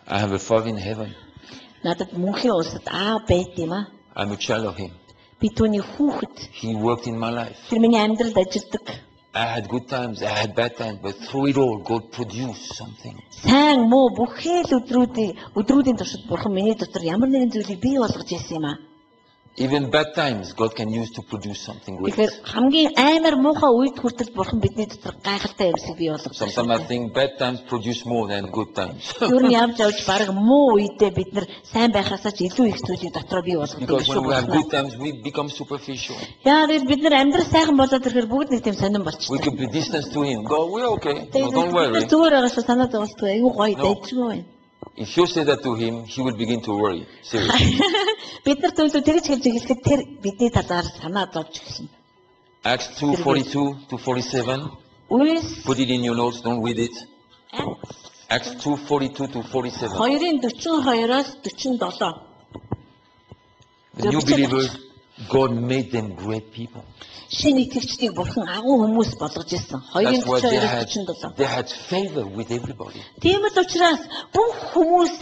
I have a father in heaven. Надад мөнхийн улсад аав байд юм аа. I'm a child of him. Би түүний хүүхэд. He worked in my life. Тэр миний амьдралд ажилладаг. I had good times, I had bad times, but through it all, God produced something. Сайн муу бүхэл өдрүүдийн туршид бурхан миний дотор ямар нэгэн зүйлийг бий болгож ирсэн юм аа. Even bad times, God can use to produce something great. Тэгэхээр хамгийн амар муухай үед хүртэл бурхан бидний дотор гайхалтай юмсыг бий болгож байна. Sometimes I think bad times produce more than good times. Юу нь явж баг муу үедээ бид нар сайн байхаасаа ч илүү их зүйлийг дотроо бий болгож Because when we have байна. good times, we become superficial. Яа бид нар амьдрал сайхан болоод ирэхээр бүгд нэг тийм сонирн We болчихсон. could be distant to Him. God, we're okay. No, don't worry. Зүгээр байгаас санаа зовстой. Айгуу гоё дэжгүй байна. If you say that to Him, He will begin to worry. Seriously. Бид нар төлөө тэрж хэлж эхлэхэд тэр бидний талаар санаа зовж эхэлнэ. Acts 2:42 to 47. Үйлс Put it in your notes. Don't read it. Acts 2:42 to 47. 2:42-оос 47. The new believers, God made them great people. Шинэ итгэгчдийг бурхан агуу хүмүүс болгож ирсэн. That's why 2:42-47. they had favor with everybody. Тийм л учраас бүх хүмүүс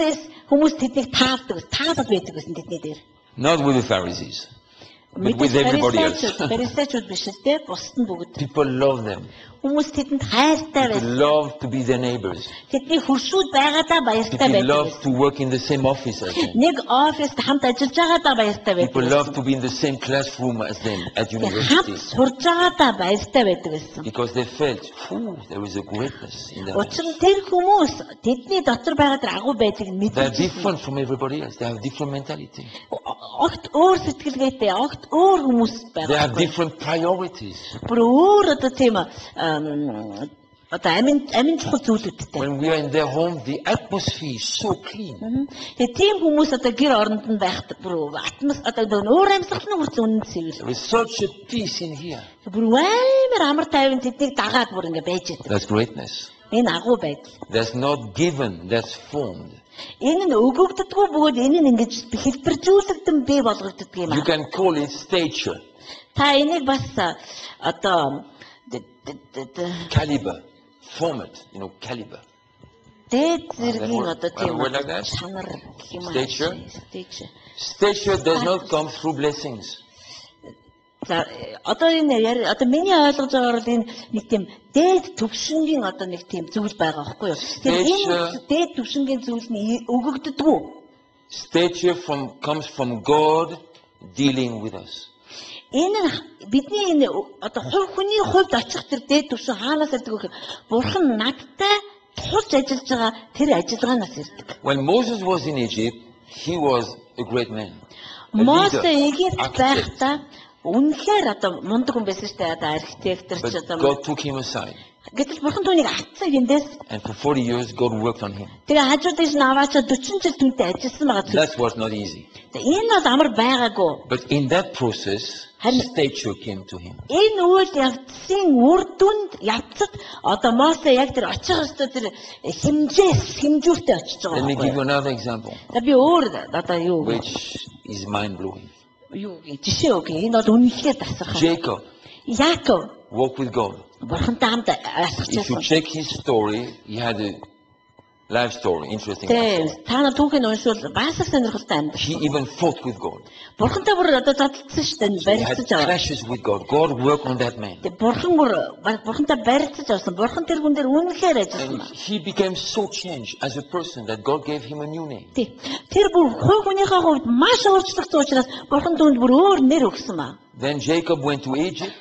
тэднийг таалал байдаг гэсэн тэдний дээр. Not with the Pharisees, but with everybody else. Фарисеучуд биш л те бусд нь бүгд. People love them. Хүмүүс тэдэнд хайртай People байсан. love to be their neighbors. Тэдний хуршууд байгаадаа баяртай People байдаг. love to work in the same office as them. Нэг оффист хамт ажиллаж байгаадаа баяртай People love байдаг. to be in the same classroom as them at Хамт university. сурж байгаадаа баяртай байдаг гэсэн. Because they felt, there is a greatness in them. Учир нь тэр хүмүүс тэдний дотор байгаа тэр агуу байдлыг They're мэдчихсэн. different from everybody else. They have different mentality. Огт өөр сэтгэлгээтэй, огт өөр хүмүүс They have байгаа. different priorities. Бүр өөр одоо тийм одоо амин чухал зүйлүүдтэй. When we are in their home, the atmosphere is so clean. Тэгээ тийм хүмүүс одоо гэр оронд нь байхад бүр одоо өөр амьсгал нь хүртэл үнэнд сэвэл. There is such a peace in here. Бүр амар амар тайван тэднийг дагаад бүр ингэ байж байгаа. That's greatness. Энэ агуу байдал. That's not given, that's formed. Энэ нь өгөгддөггүй бөгөөд энэ нь ингэж хэлбэржүүлэгдэн бий болгогддог юм You аа. can call it stature, Та энийг бас одоо caliber, format, caliber. дээд зэргийн одоо тийм Word like that? чанар гэх юм аа. Stature? Stature. Stature does not come through blessings. За одоо одоо миний ойлгож байгаагаар бол энэ нэг тийм дээд төвшингийн одоо нэг тийм зүйл байгаа байхгүй юу? Тэгэхээр энэ дээд төвшингийн зүйл нь өгөгддөггүй. Stature comes from God dealing with us. Энэ бидний энэ одоо хүний хувьд очих тэр дээд төвшин хаанаас ирдэг вэ гэхээр бурхан надтай тулж ажиллаж байгаа тэр ажиллагаанаас ирдэг. When Moses was in Egypt, he was a great man. A Мосе leader, Египт architect. байхдаа үнэхээр одоо мундаг хүн байсан шүү дээ. Одоо архитектор ч But одоо God took him aside. гэтэл бурхан түүнийг авцсан гиндээс And for 40 years, God worked on him. тэгээ хажууд нь аваачаа 40 жил түүнтэй ажилласан байгаа зүйл. That was not easy. Энэ бол амар байгаагүй. But in that process, stature came to him. Энэ үйл явдлын үр дүнд явцад одоо Мосе яг тэр очих ёстой тэр хэмжүүртэй очиж Let me байгаа give you байхгүй. another example, За би өөр одоо юу which is mind-blowing. жишээ өгье. Энэ бол үнэхээр тасархаа. Jacob Яаков walked with God. бурхантай хамт асарч If you байсан. check his story, he had a life story, interesting life Тэ story. та нар түүхийг уншвал баасаа сонирхолтой амьд. He even fought with God. Бурхантай бүр одоо задлсан шүү дээ. He had Барилцаж аваа. clashes with God. God worked on that man. Тэ бурхантай барилцаж авсан. Бурхан тэр хүн дээр үнэхээр And ажилласан. he became so changed as a person that God gave him a new name. Тэ тэр бүр хувь хүнийхээ хувьд маш өөрчлөгдсөн учраас бурхан түүнд бүр өөр нэр өгсөн ба. Then Jacob went to Egypt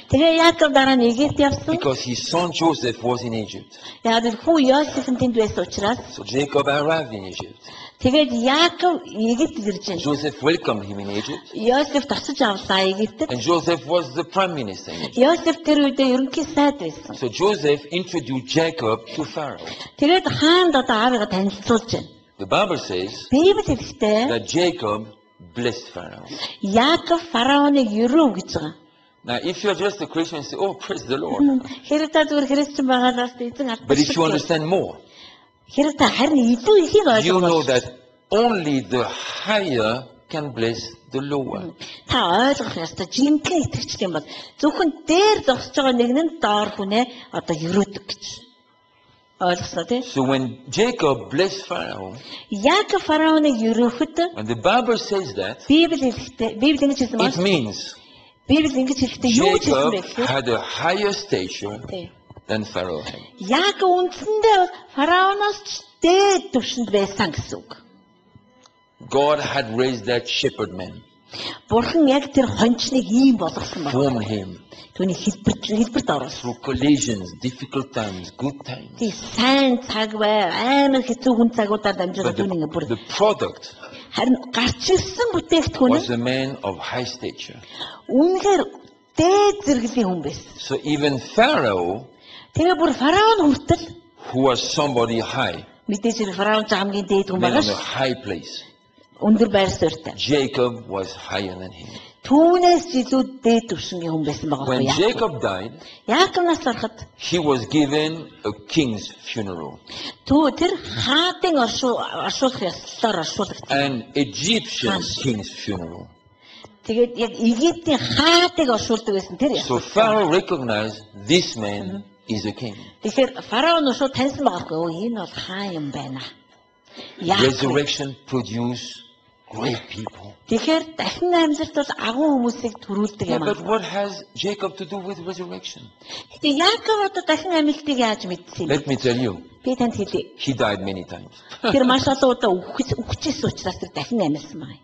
Тэгээ Яаков дараа нь Египт явсан. because his son Joseph was in Egypt. Яг л хүү Йосеф нь тэнд байсан учраас So Jacob arrived in Egypt. тэгээд Яаков Египт ирж байна. Joseph welcomed him in Egypt. Йосеф тасаж авлаа Египтэд. And Joseph was the prime minister in Egypt. Йосеф тэр үедээ ерөнхий сайд байсан. So Joseph introduced Jacob to Pharaoh. Тэгээд хаанд одоо аавыгаа танилцуулж байна. The Bible says Библи хэлэхдээ that Jacob blessed Pharaoh. Яаков фараоныг ерөв гэж байгаа. Now, if you're just a Christian, you say, oh, praise the Lord. Хэрэг та зүгээр христчэн байгаадаас эзэн But if you алдсан. understand more, Хэрэг та харин илүү ихийг you know ойлгох. that only the higher can bless the lower. Та ойлгох ёстой. Жинхэнэ итгэгч юм бол зөвхөн дээр зогсож байгаа нэг нь доор хүнээ одоо ерөөдөг гэж. Ойлгосноо тий? So when Jacob blessed Pharaoh, Яг фараоныг ерөөхөд when the Bible says that, Библи ингэж хэлсэн it байна. means Библи ингэж хэлэхдээ юу гэж хэлсэн бэ Jacob гэхээр had a higher stature тий. than Pharaoh had. Яг үндсэндээ фараоноос ч дээд түвшинд байсан гэсэн үг. God had raised that shepherd man, Бурхан яг тэр хончныг ийм болгосон байна. formed him Түүний хэлбэрт оруулсан. through collisions, difficult times, good times. Тий сайн цаг бай, амар хэцүү хүн цагуудаар дамжуулаад But түүний бүр the product харин гарч ирсэн бүтээгдэхүүн was a man of high stature. үнэхээр дээд зэрэглэлийн хүн байсан. So even Pharaoh, Тэгээ бүр фараон хүртэл who was somebody high, мэдээж хэрэг фараон ч хамгийн дээд хүн man байгаа on a ш. high place, Өндөр байр суурьтай. Jacob was higher than him. Түүнээс ч илүү дээд түвшингийн хүн байсан байгаа When байхгүй Jacob died, Яаковнаас харахад he was given a king's funeral. тэр хаадын оршуулах ёслолоор оршуулгдсан. An Egyptian king's funeral. Тэгээд яг Египтийн хаадыг оршуулдаг байсан тэр So ёслол. Pharaoh recognized this man is a king. Тэгэхээр фараон шууд таньсан байгаа хгүй. Энэ бол хаан юм байна. Яаков. Resurrection produced great people. Тэгэхээр дахин амьсгалт бол агуу хүмүүсийг төрүүлдэг Yeah, юм but аа. what has Jacob to do with resurrection? Гэтэ Яаков одоо дахин амьдлтыг яаж мэдсэн юм? Let me tell you, Би танд хэлье. he died many times. Тэр маш олон удаа үхчихсэн учраас тэр дахин амьсан байна.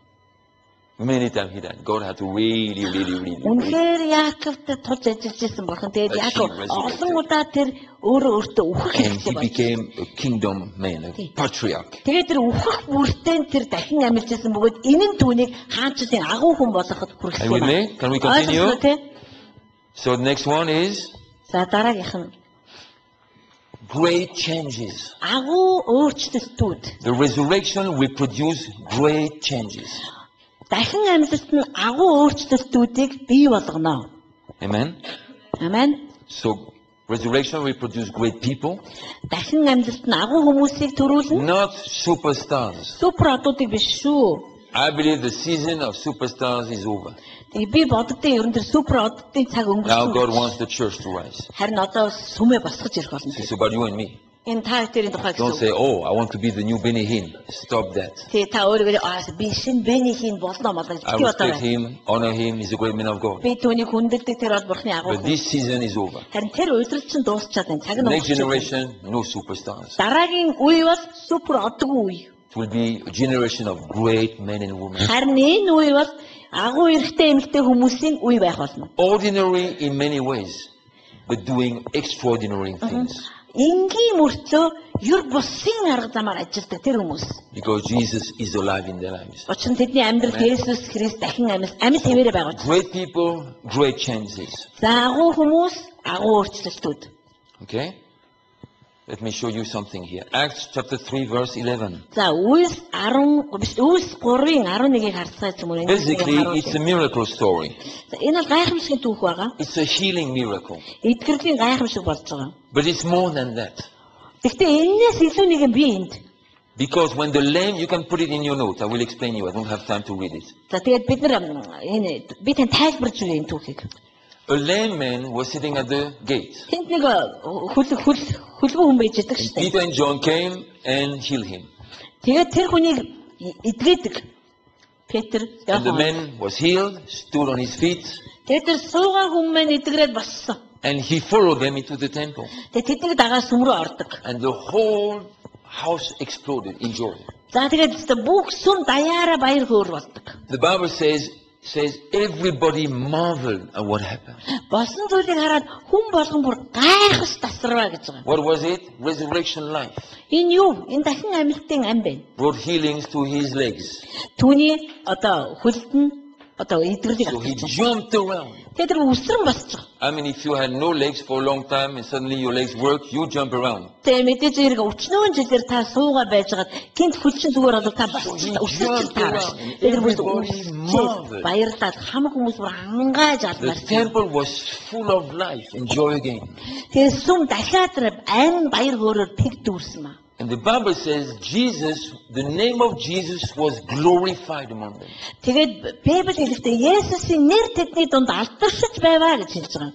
Many times he died. God had to really. Үнэхээр Яаковд тулж ажиллаж исэн бурхан. Тэгээд That Яаков he resurrected. олон удаа тэр өөртөө үхэх And he хэрэгтэй байна. became a kingdom man, a patriarch. Тэгээд тэр үхэх бүртээ тэр дахин амьж исэн бөгөөд энэ нь түүнийг хаанчлалын агуу хүн болгоход хүрэх Are you юм with байна. me? Can we continue? Ойлгосноо тий? So the next one is За дараагийнх нь great changes. агуу өөрчлөлтүүд. The resurrection will produce great changes. Дахин амьсгалт нь агуу өөрчлөлтүүдийг бий болгоно. Amen? Амен. So resurrection will produce great people, Дахин амьсгалт нь агуу хүмүүсийг төрүүлнэ. not superstars. Супер одуудыг биш шүү. I believe the season of superstars is over. Тэгээ би боддоо ер нь тэр супер оддын цаг Now God өнгөрсөн. wants the church to rise. Харин одоо сүмээ босгож ирэх болно. It's about you and me. Энэ та хоёрын тухай Don't гэсэн. say, oh, I want to be the new Benny Hinn. Stop that. Тэгээ та өөрөөр би шинэ Бенихийг болно маа гэж I би respect бодоо. him, honor him. He's a great man of God. Би түүнийг хүндэлдэг тэр бол бурхны агуу. But this season is over. Харин тэр удирдал чинь дуусчаад байна. Цаг нь Next өнгөрч байна. generation, no superstars. Дараагийн үе бол супер одгүй үе. It will be a generation of great men and women. Харин энэ үе бол агуу эрэгтэй эмэгтэй хүмүүсийн үе байх болно. Ordinary in many ways, but doing extraordinary things. Энгийн мөртлөө юр бусын арга замаар ажилладаг тэр хүмүүс. Because Jesus is alive in their lives. Учир нь тэдний амьдрал Есүс Христ дахин амьд хэмээрээ байгаа учраас. Great people, great chances. За агуу хүмүүс агуу өөрчлөлтүүд. Okay? Let me show you something here. Acts chapter 3 verse 11. За Үлс 3-ын 11-ийг харцгааж юм уу? Basically, it's a miracle story. Энэ бол гайхамшигын түүх байгаа. It's a healing miracle. Эдгэрлийн гайхамшиг болж байгаа. But it's more than that. Гэхдээ энэс илүү нэг юм би энд. Because when the lame, you can put it in your notes. I will explain you. I don't have time to read it. За тэгээд бид нар энэ би тань тайлбарж өгье энэ түүхийг. A lame man was sitting at the gate. Тэнд нэг хөлбөө хүн байж байгаа шүү дээ. Peter and John came and healed him. Тэгээд тэр хүнийг эдгээдэг. Петр And the Иохан. man was healed, stood on his feet, Тэгээд тэр суугаа хүн маань эдгрээд боссон. and he followed them into the temple. Тэгээд тэднийг дагаад сүм рүү ордог. And the whole house exploded in joy. За тэгээд бүх сүм даяараа баяр хөөр болдог. The Bible says everybody marveled at what happened. Болсон зүйлийг хараад хүн болгон бүр гайхаж тасарваа гэж байгаа. What was it? Resurrection life. Энэ юу? Энэ дахин амьтын ам байна. Brought healings to his legs. Түүний одоо хөлд нь одоо эдгэрлийг So he авчихсан. jumped around. Тэгээд тэр үсрэн босч байгаа. I mean, if you had no legs for a long time and suddenly your legs work, you jump around. Тэгээд мэдээж хэрэг өчнөөн жилээр та суугаа байжгаад гинт хөлчин зүгээр бол та босч өсөж таараш. Тэр бүр баярлаад хамаг хүмүүс бүр ангааж The алмаар. temple was full of life and joy again. Тэгээд сүм дахиад айн баяр хөөрөөр тэг дүүрсэн маа. And the Bible says the name of Jesus was glorified among them. Тэгээд Библи хэлэхдээ Есүсийн нэр тэдний дунд алдаршиж байваа гэж хэлж байгаа.